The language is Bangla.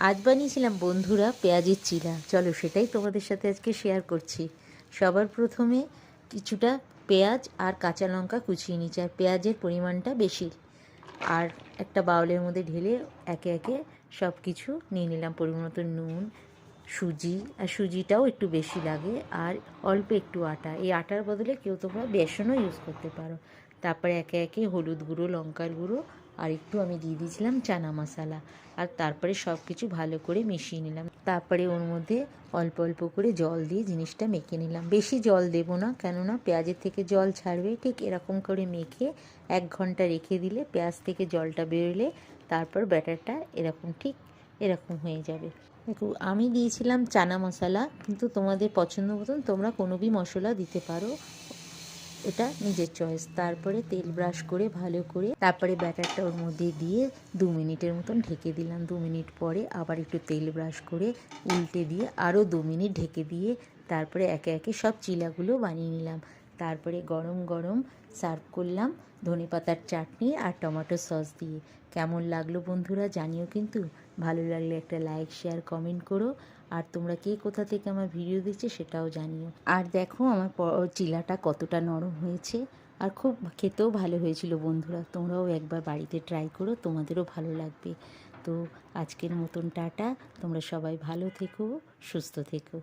আজ বানিয়েছিলাম বন্ধুরা পেঁয়াজের চিলা। চলো সেটাই তোমাদের সাথে আজকে শেয়ার করছি। সবার প্রথমে কিছুটা পেঁয়াজ আর কাঁচা লঙ্কা কুচিয়ে নিচ্ছি, আর পেঁয়াজের পরিমাণটা বেশি। আর একটা বাউলের মধ্যে ঢেলে একে একে সব কিছু নিয়ে নিলাম। পরিমাণ মতো নুন, সুজি, আর সুজিটাও একটু বেশি লাগে, আর অল্প একটু আটা। এই আটার বদলে কেউ তোমরা বেসনও ইউজ করতে পারো। তারপরে একে একে হলুদ গুঁড়ো, লঙ্কার গুঁড়ো, আর একটু আমি দিয়ে দিয়েছিলাম চানা মশলা। আর তারপরে সব কিছু ভালো করে মিশিয়ে নিলাম। তারপরে ওর মধ্যে অল্প অল্প করে জল দিয়ে জিনিসটা মেখে নিলাম। বেশি জল দেবো না, কেননা পেঁয়াজের থেকে জল ছাড়বে। ঠিক এরকম করে মেখে 1 ঘন্টা রেখে দিলে পেঁয়াজ থেকে জলটা বেরোলে তারপর ব্যাটারটা এরকম হয়ে যাবে। দেখো আমি দিয়েছিলাম চানা মশলা, কিন্তু তোমাদের পছন্দ মতন তোমরা কোনো বি মশলা দিতে পারো, এটা নিজের চয়েস। তারপরে তেল ব্রাশ করে ভালো করে তারপরে ব্যাটারটা ওর মধ্যে দিয়ে 2 মিনিটের মতন ঢেকে দিলাম। 2 মিনিট পরে আবার একটু তেল ব্রাশ করে উল্টে দিয়ে আরও 2 মিনিট ঢেকে দিয়ে তারপরে একে একে সব চিলাগুলো বানিয়ে নিলাম। তারপরে গরম গরম সার্ভ করলাম ধনেপাতার চাটনি আর টমেটো সস দিয়ে। কেমন লাগলো বন্ধুরা জানিও কিন্তু। ভালো লাগলে একটা লাইক, শেয়ার, কমেন্ট করো। আর তোমরা কে কোথা থেকে আমার ভিডিও দিচ্ছে সেটাও জানিও। আর দেখো আমার চিলাটা কতটা নরম হয়েছে, আর খুব খেতেও ভালো হয়েছিল বন্ধুরা। তোমরাও একবার বাড়িতে ট্রাই করো, তোমাদেরও ভালো লাগবে। তো আজকের মতন টাটা। তোমরা সবাই ভালো থেকো, সুস্থ থেকো।